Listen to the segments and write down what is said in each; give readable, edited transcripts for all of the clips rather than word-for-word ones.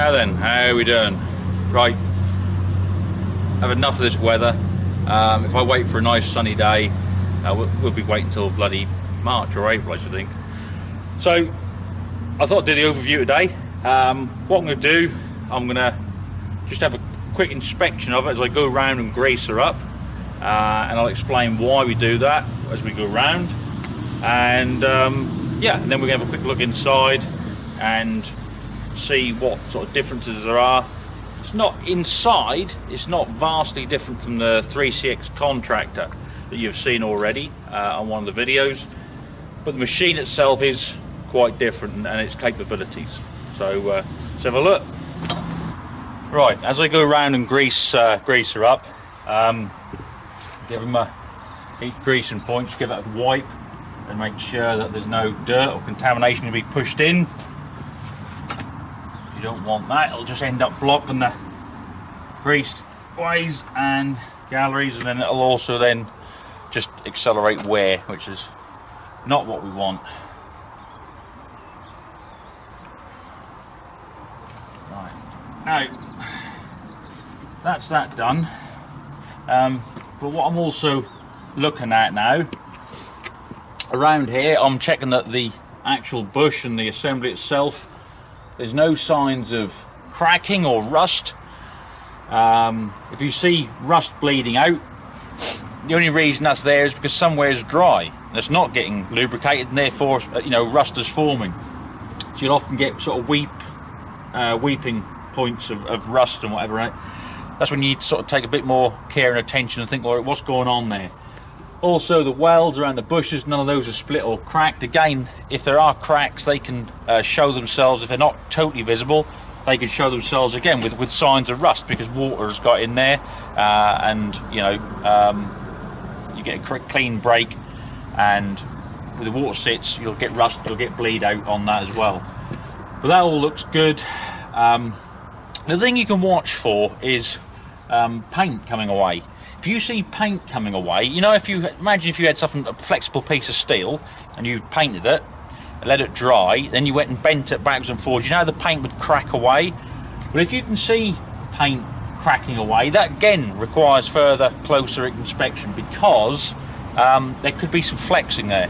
Now then, how are we doing? Right, I've enough of this weather. If I wait for a nice sunny day, we'll be waiting until bloody March or April, I should think. So I thought I'd do the overview today. What I'm going to do, I'm going to just have a quick inspection of it as I go around and grease her up, and I'll explain why we do that as we go around. And yeah, and then we're going to have a quick look inside and see what sort of differences there are. It's not inside, it's not vastly different from the 4Cx contractor that you've seen already on one of the videos, but the machine itself is quite different and its capabilities. So let's have a look. Right, as I go around and grease her up, give them a heat greasing point, just give it a wipe and make sure that there's no dirt or contamination to be pushed in. You don't want that, it'll just end up blocking the greased ways and galleries, and then it'll also then just accelerate wear, which is not what we want. Right, now that's that done, but what I'm also looking at now around here, I'm checking that the actual bush and the assembly itself, there's no signs of cracking or rust. If you see rust bleeding out, the only reason that's there is because somewhere is dry and it's not getting lubricated, and therefore, you know, rust is forming. So you'll often get sort of weeping points of rust and whatever, right? That's when you need to sort of take a bit more care and attention and think, well, what's going on there? Also, the welds around the bushes, none of those are split or cracked. Again, if there are cracks, they can show themselves. If they're not totally visible, they can show themselves again with signs of rust, because water has got in there, and you know, you get a clean break, and where the water sits, you'll get rust, you'll get bleed out on that as well. But that all looks good. The thing you can watch for is paint coming away. If you see paint coming away, you know, if you imagine if you had something, a flexible piece of steel, and you painted it, let it dry, then you went and bent it backwards and forwards, you know the paint would crack away. But if you can see paint cracking away, that again requires further, closer inspection, because there could be some flexing there.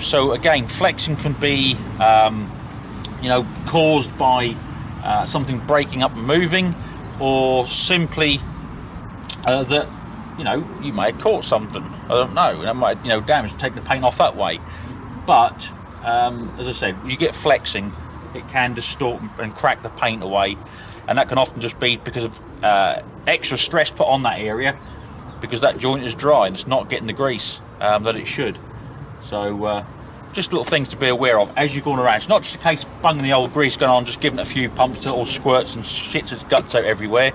So again, flexing can be you know, caused by something breaking up and moving, or simply that, you know, you may have caught something, I don't know, that might, you know, damage, take the paint off that way. But as I said, you get flexing, it can distort and crack the paint away, and that can often just be because of extra stress put on that area, because that joint is dry and it's not getting the grease that it should. So just little things to be aware of as you're going around. It's not just a case of bunging the old grease going on, just giving it a few pumps till it all squirts and shits its guts out everywhere.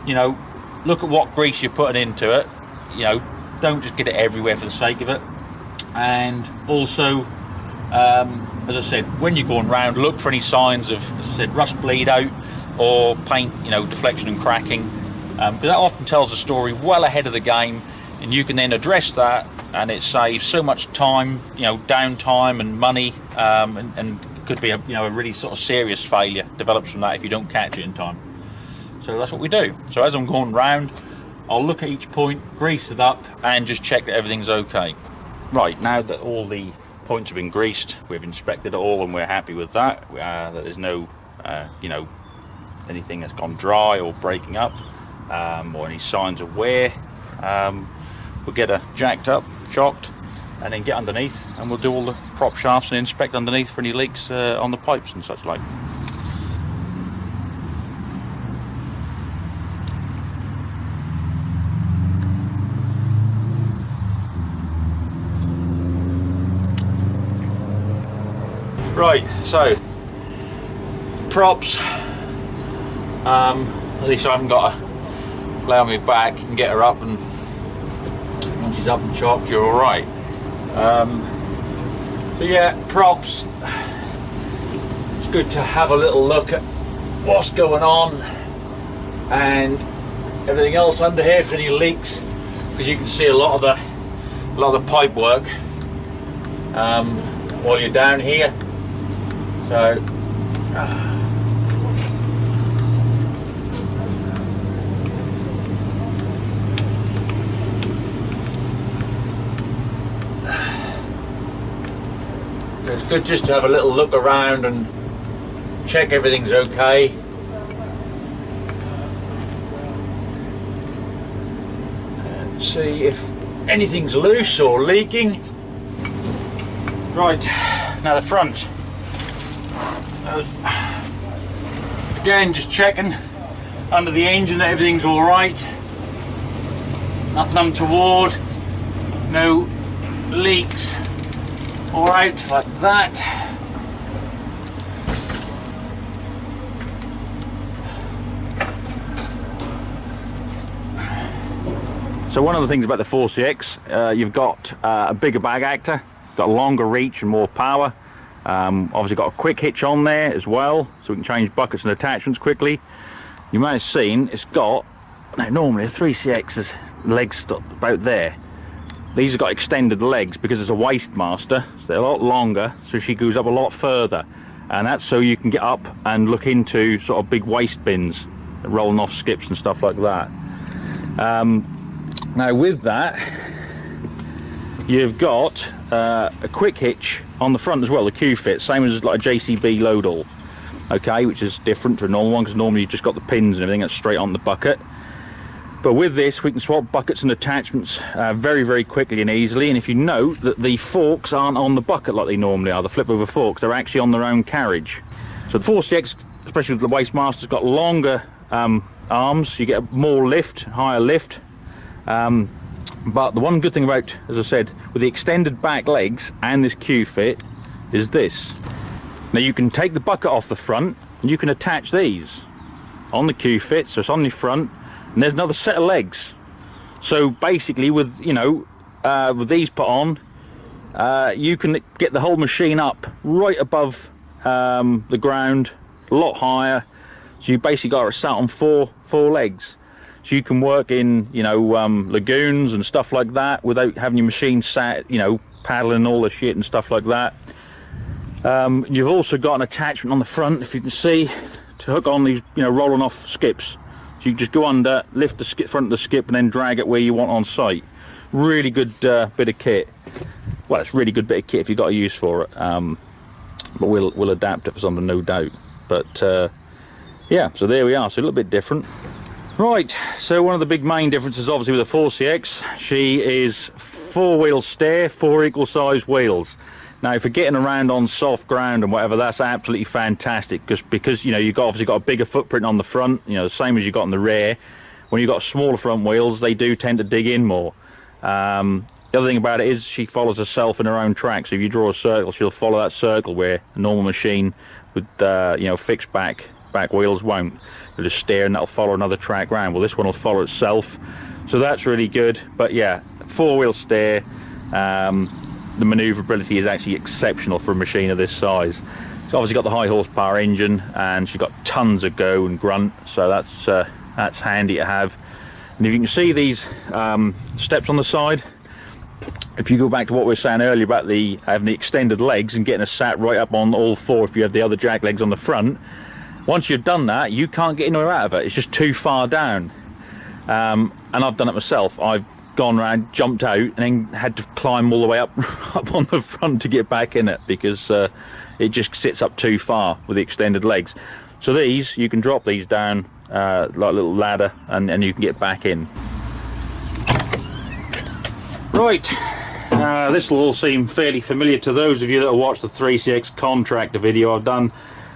You know, look at what grease you're putting into it. You know, don't just get it everywhere for the sake of it. And also, as I said, when you're going round, look for any signs of, as I said, rust bleed out or paint, you know, deflection and cracking, because that often tells a story well ahead of the game, and you can then address that, and it saves so much time, you know, downtime and money, and could be a, you know, a really sort of serious failure develops from that if you don't catch it in time. So that's what we do. So as I'm going round, I'll look at each point, grease it up, and just check that everything's okay. Right, now that all the points have been greased, we've inspected it all and we're happy with that, that there's no you know, anything that's gone dry or breaking up, or any signs of wear, we'll get her jacked up, chocked, and then get underneath, and we'll do all the prop shafts and inspect underneath for any leaks on the pipes and such like. Right, so props, at least I haven't got to lay on my back and get her up, and once she's up and chopped, you're alright. So yeah, props, it's good to have a little look at what's going on and everything else under here, if any leaks, because you can see a lot of the pipe work while you're down here. So It's good just to have a little look around and check everything's okay. And see if anything's loose or leaking. Right, now the front. Again, just checking under the engine that everything's all right. Nothing untoward. No leaks or out like that. So one of the things about the 4Cx, you've got a bigger bag actor, got a longer reach and more power. Obviously got a quick hitch on there as well, so we can change buckets and attachments quickly. You may have seen it's got, now normally a 3CX's legs stop about there. These have got extended legs because it's a Wastemaster, so they're a lot longer, so she goes up a lot further. And that's so you can get up and look into sort of big waste bins, rolling off skips and stuff like that. Now with that, you've got a quick hitch on the front as well, the Q-fit, same as like a JCB load all, okay, which is different to a normal one because normally you've just got the pins and everything that's straight on the bucket. But with this, we can swap buckets and attachments very, very quickly and easily. And if you note that the forks aren't on the bucket like they normally are, the flip over forks, they're actually on their own carriage. So the 4Cx, especially with the Wastemaster's got longer arms, you get more lift, higher lift. But the one good thing about, as I said, with the extended back legs and this Q-fit is this. Now you can take the bucket off the front and you can attach these on the Q-fit, so it's on the front, and there's another set of legs. So basically with, you know, with these put on, you can get the whole machine up right above the ground, a lot higher. So you basically got it sat on four legs. So you can work in, you know, lagoons and stuff like that without having your machine sat, you know, paddling all the shit and stuff like that. You've also got an attachment on the front, if you can see, to hook on these, you know, rolling off skips. So you can just go under, lift the skip, front of the skip, and then drag it where you want on site. Really good bit of kit. Well, it's a really good bit of kit if you've got a use for it. But we'll adapt it for something, no doubt. But yeah, so there we are. So a little bit different. Right, so one of the big main differences obviously with the 4Cx, she is 4-wheel steer, 4 equal sized wheels. Now for getting around on soft ground and whatever, that's absolutely fantastic because you know, you've obviously got a bigger footprint on the front, you know, the same as you got on the rear. When you've got smaller front wheels, they do tend to dig in more. The other thing about it is she follows herself in her own track, so if you draw a circle, she'll follow that circle, where a normal machine with you know, fixed back wheels won't. They'll just steer and that'll follow another track round. Well, this one will follow itself, so that's really good. But yeah, 4-wheel steer. The manoeuvrability is actually exceptional for a machine of this size. It's obviously got the high horsepower engine, and she's got tons of go and grunt, so that's handy to have. And if you can see these steps on the side, if you go back to what we were saying earlier about having the extended legs and getting a sat right up on all 4 if you have the other jack legs on the front, once you've done that, you can't get in or out of it. It's just too far down. And I've done it myself. I've gone around, jumped out, and then had to climb all the way up on the front to get back in it because it just sits up too far with the extended legs. So these, you can drop these down like a little ladder, and you can get back in. Right, this will all seem fairly familiar to those of you that have watched the 3CX contractor video I've done.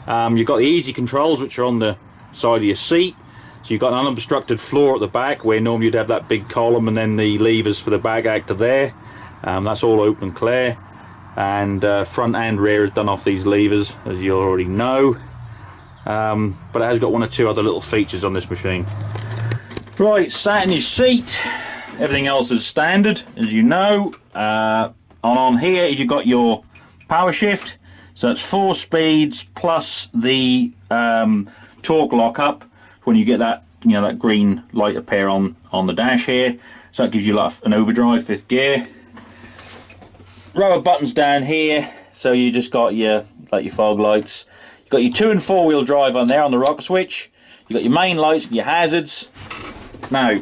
You've got the easy controls, which are on the side of your seat. So you've got an unobstructed floor at the back, where normally you'd have that big column and then the levers for the bag actor there. That's all open and clear. And front and rear is done off these levers, as you already know. But it has got 1 or 2 other little features on this machine. Right, sat in your seat. Everything else is standard, as you know. On here, you've got your power shift. So it's 4 speeds plus the torque lockup. When you get that, you know, that green light appear on the dash here, so that gives you like an overdrive 5th gear. Row of buttons down here, so you just got your fog lights. You've got your 2 and 4 wheel drive on there on the rocker switch. You've got your main lights and your hazards. Now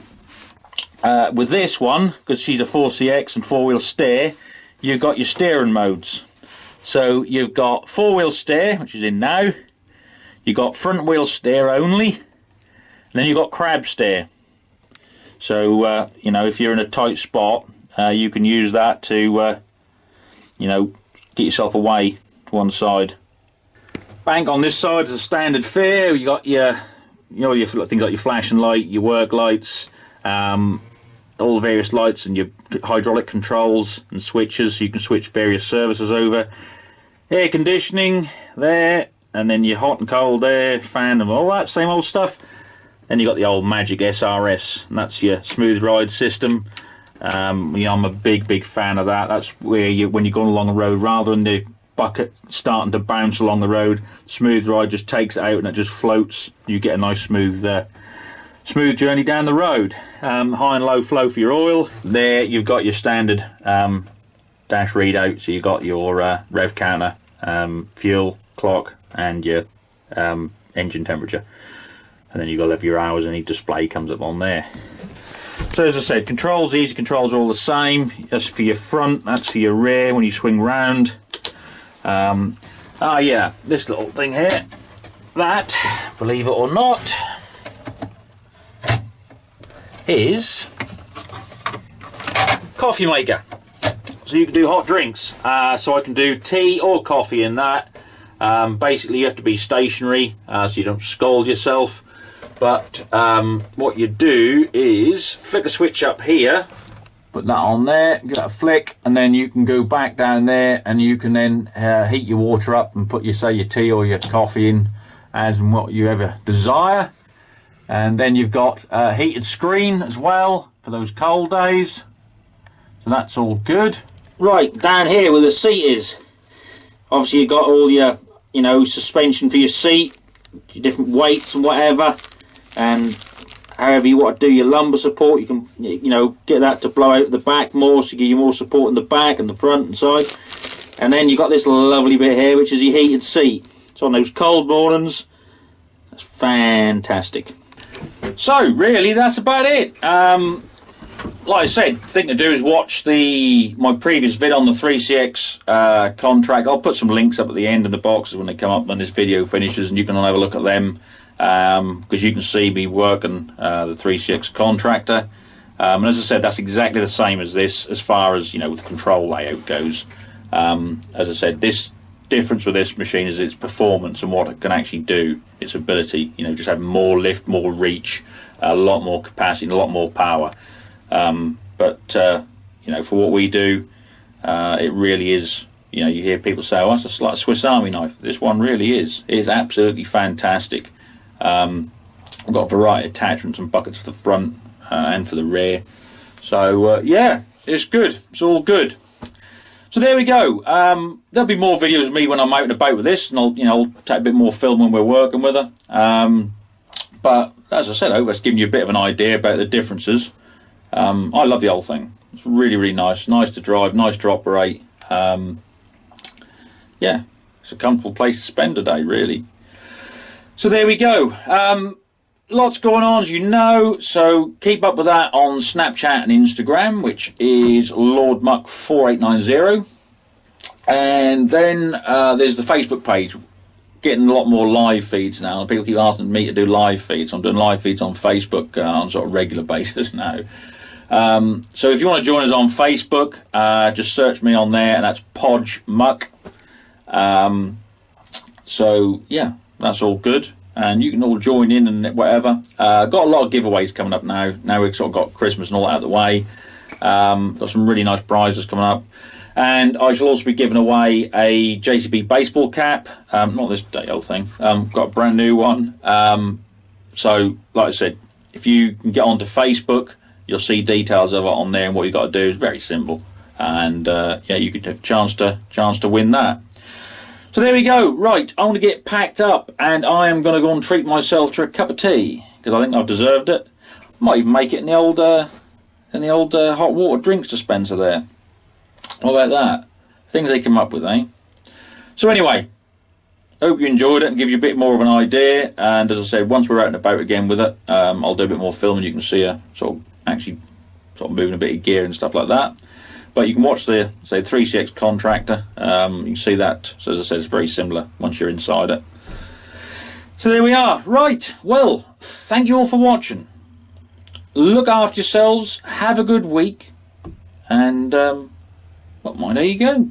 with this one, because she's a 4Cx and 4-wheel steer, you've got your steering modes. So you've got 4-wheel steer, which is in now. You've got front wheel steer only. And then you've got crab steer. So, you know, if you're in a tight spot, you can use that to, you know, get yourself away to one side. Bank on this side is a standard fare. You got your, you know, your things like your flashing light, your work lights, all the various lights, and your hydraulic controls and switches, so you can switch various services over. Air conditioning there, and then your hot and cold air, fan, and all that same old stuff. Then you got the old magic SRS, and that's your smooth ride system. You know, I'm a big fan of that. That's where you, when you're going along the road, rather than the bucket starting to bounce along the road, smooth ride just takes it out and it just floats. You get a nice smooth journey down the road. High and low flow for your oil. There you've got your standard dash readout. So you've got your rev counter, fuel, clock, and your engine temperature. And then you've got to have your hours, and your display comes up on there. So as I said, controls, easy controls are all the same. That's for your front, that's for your rear when you swing round. Yeah, this little thing here, that, believe it or not, is coffee maker. So you can do hot drinks. So I can do tea or coffee in that. Basically you have to be stationary so you don't scald yourself. But what you do is flick a switch up here, put that on there, give that a flick, and then you can go back down there, and you can then heat your water up and put your, say, your tea or your coffee in as and what you ever desire. And then you've got a heated screen as well for those cold days. So that's all good. Right, down here where the seat is, obviously you've got all your, you know, suspension for your seat, your different weights and whatever. And however you want to do your lumbar support, you can, you know, get that to blow out the back more, so give you more support in the back and the front and side. And then you've got this lovely bit here, which is your heated seat. So on those cold mornings, that's fantastic. So really, that's about it. Like I said, the thing to do is watch my previous vid on the 3CX contract. I'll put some links up at the end of the boxes when they come up when this video finishes, and you can have a look at them. Because you can see me working the 3CX contractor, and as I said, that's exactly the same as this as far as, you know, the control layout goes. As I said, this difference with this machine is its performance and what it can actually do, its ability, you know, just having more lift, more reach, a lot more capacity and a lot more power. You know, for what we do, it really is, you know, you hear people say, oh, that's like a Swiss Army knife. This one really is. It is absolutely fantastic. I've got a variety of attachments and buckets for the front and for the rear. So yeah, it's good. It's all good. So there we go. There'll be more videos of me when I'm out and about with this, and I'll take a bit more film when we're working with her. But as I said, I hope that's given you a bit of an idea about the differences. I love the whole thing. It's really nice. Nice to drive, nice to operate. Yeah, it's a comfortable place to spend a day, really. So there we go. Lots going on, as you know, so keep up with that on Snapchat and Instagram, which is Lord Muck 4890. And then there's the Facebook page. Getting a lot more live feeds now. People keep asking me to do live feeds. I'm doing live feeds on Facebook on sort of regular basis now. So if you want to join us on Facebook, just search me on there, and that's Podge Muck. So yeah, that's all good, and you can all join in and whatever. Got a lot of giveaways coming up now. Now we've sort of got Christmas and all that out of the way. Got some really nice prizes coming up, and I shall also be giving away a JCB baseball cap. Not this day old thing. Got a brand new one. So like I said, if you can get onto Facebook, you'll see details of it on there, and what you've got to do is very simple. And yeah, you could have a chance to win that. So there we go. Right, I want to get packed up, and I am going to go and treat myself to a cup of tea, because I think I've deserved it. Might even make it in the old hot water drinks dispenser there. What about that? Things they come up with, eh? So anyway, hope you enjoyed it and give you a bit more of an idea. And as I said, once we're out and about again with it, I'll do a bit more film, and you can see her actually moving a bit of gear and stuff like that. But you can watch the, say, 3CX contractor. You can see that, so as I said, it's very similar once you're inside it. So there we are. Right, well, thank you all for watching. Look after yourselves, have a good week, and, well, there you go.